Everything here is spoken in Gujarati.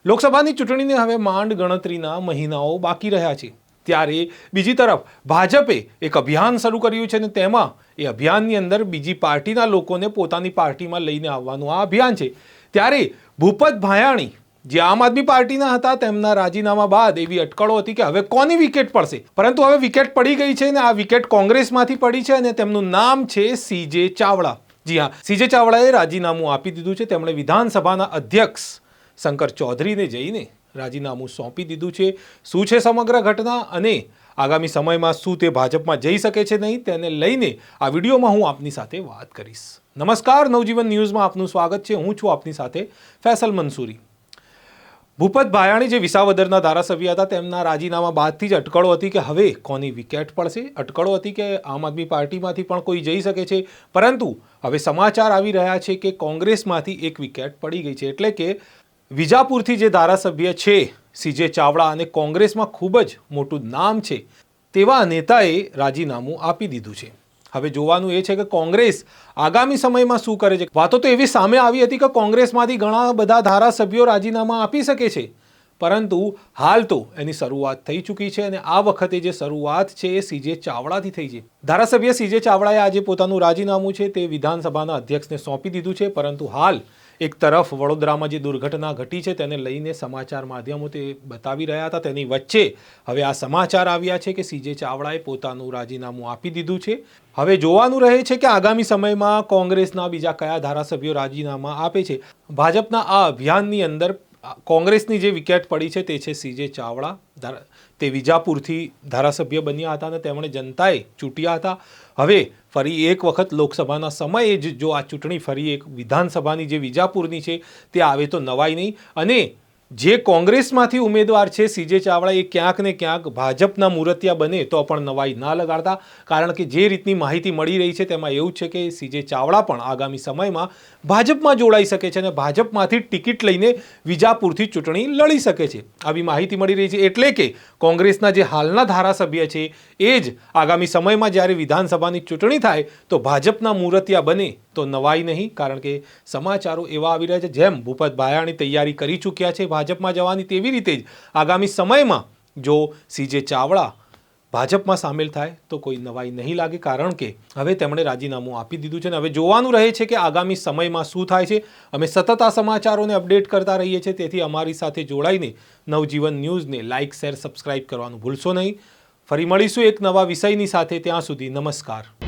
લોકસભાની ચૂંટણીને હવે માંડ ગણતરીના મહિનાઓ બાકી રહ્યા છે, ત્યારે બીજી તરફ ભાજપે એક અભિયાન શરૂ કર્યું છે અને તેમાં એ અભિયાનની અંદર બીજી પાર્ટીના લોકોને પોતાની પાર્ટીમાં લઈને આવવાનું આ અભિયાન છે। ત્યારે ભૂપત ભાયાણી જે આમ આદમી પાર્ટીના હતા તેમના રાજીનામા બાદ એવી અટકળો હતી કે હવે કોની વિકેટ પડશે, પરંતુ હવે વિકેટ પડી ગઈ છે અને આ વિકેટ કોંગ્રેસમાંથી પડી છે અને તેમનું નામ છે સીજે ચાવડા। જી હા, સીજે ચાવડાએ રાજીનામું આપી દીધું છે। તેમણે વિધાનસભાના અધ્યક્ષ શંકર ચૌધરીને જઈને રાજીનામું સોંપી દીધું છે। શું છે સમગ્ર ઘટના અને આગામી સમયમાં શું તે ભાજપમાં જઈ શકે છે નહીં તેને લઈને આ વિડીયોમાં હું આપની સાથે વાત કરીશ। નમસ્કાર, નવજીવન ન્યૂઝમાં આપનું સ્વાગત છે। હું છું આપની સાથે ફૈસલ મંસૂરી। ભૂપત ભાયાણી જે વિસાવદરના ધારાસભ્ય હતા તેમના રાજીનામા બાદથી જ અટકળો હતી કે હવે કોની વિકેટ પડશે। અટકળો હતી કે આમ આદમી પાર્ટીમાંથી પણ કોઈ જઈ શકે છે, પરંતુ હવે સમાચાર આવી રહ્યા છે કે કોંગ્રેસમાંથી એક વિકેટ પડી ગઈ છે, એટલે કે વિજાપુરથી જે ધારાસભ્ય છે સીજે ચાવડા અને કોંગ્રેસમાં ખૂબ જ મોટું નામ છે તેવા નેતાએ રાજીનામું આપી દીધું છે। હવે જોવાનું એ છે કે કોંગ્રેસ આગામી સમયમાં શું કરે છે। વાતો તો એવી સામે આવી હતી કે કોંગ્રેસમાંથી ઘણા બધા ધારાસભ્યો રાજીનામા આપી શકે છે, પરંતુ હાલ તો એની શરૂઆત થઈ ચૂકી છે અને આ વખતે જે શરૂઆત છે એ સીજે ચાવડાથી થઈ છે। ધારાસભ્ય સીજે ચાવડાએ આજે પોતાનું રાજીનામું છે તે વિધાનસભાના અધ્યક્ષને સોંપી દીધું છે, પરંતુ હાલ એક તરફ વડોદરામાં જે દુર્ઘટના ઘટી છે તેને લઈને સમાચાર માધ્યમો તે બતાવી રહ્યા હતા, તેની વચ્ચે હવે આ સમાચાર આવ્યા છે કે સીજે ચાવડાએ પોતાનું રાજીનામું આપી દીધું છે। હવે જોવાનું રહે છે કે આગામી સમયમાં કોંગ્રેસના બીજા કયા ધારાસભ્યો રાજીનામા આપે છે। ભાજપના આ અભિયાનની અંદર કોંગ્રેસની જે વિકેટ પડી છે તે છે સીજે ચાવડા। તે વિજાપુરથી ધારાસભ્ય બન્યા હતા અને તેમણે જનતાએ ચૂંટ્યા હતા। હવે ફરી એક વખત લોકસભાના સમયે જ જો આ ચૂંટણી ફરી એક વિધાનસભાની જે વિજાપુરની છે તે આવે તો નવાઈ નહીં, અને જે કોંગ્રેસમાંથી ઉમેદવાર છે સીજે ચાવડા એ ક્યાંક ને ક્યાંક ભાજપના મૂર્તિયા બને તો પણ નવાઈ ના લગાડતા, કારણ કે જે રીતની માહિતી મળી રહી છે તેમાં એવું છે કે સીજે ચાવડા પણ આગામી સમયમાં ભાજપમાં જોડાઈ શકે છે અને ભાજપમાંથી ટિકિટ લઈને વિજાપુરથી ચૂંટણી લડી શકે છે, આવી માહિતી મળી રહી છે। એટલે કે કોંગ્રેસના જે હાલના ધારાસભ્ય છે એ જ આગામી સમયમાં જ્યારે વિધાનસભાની ચૂંટણી થાય તો ભાજપના મૂર્તિયા બને તો નવાઈ નહીં, કારણ કે સમાચારો એવા આવી રહ્યા છે જેમ ભૂપત ભાયાણી તૈયારી કરી ચૂક્યા છે ભાજપમાં જવાની, તેવી રીતે જ આગામી સમયમાં જો સીજે ચાવડા ભાજપમાં સામેલ થાય તો કોઈ નવાઈ નહીં લાગે, કારણ કે હવે તેમણે રાજીનામું આપી દીધું છે અને હવે જોવાનું રહે છે કે આગામી સમયમાં શું થાય છે। અમે સતત આ સમાચારોને અપડેટ કરતા રહીએ છીએ, તેથી અમારી સાથે જોડાઈને નવજીવન ન્યૂઝને લાઇક, શેર, સબસ્ક્રાઇબ કરવાનું ભૂલશો નહીં। ફરી મળીશું એક નવા વિષયની સાથે, ત્યાં સુધી નમસ્કાર।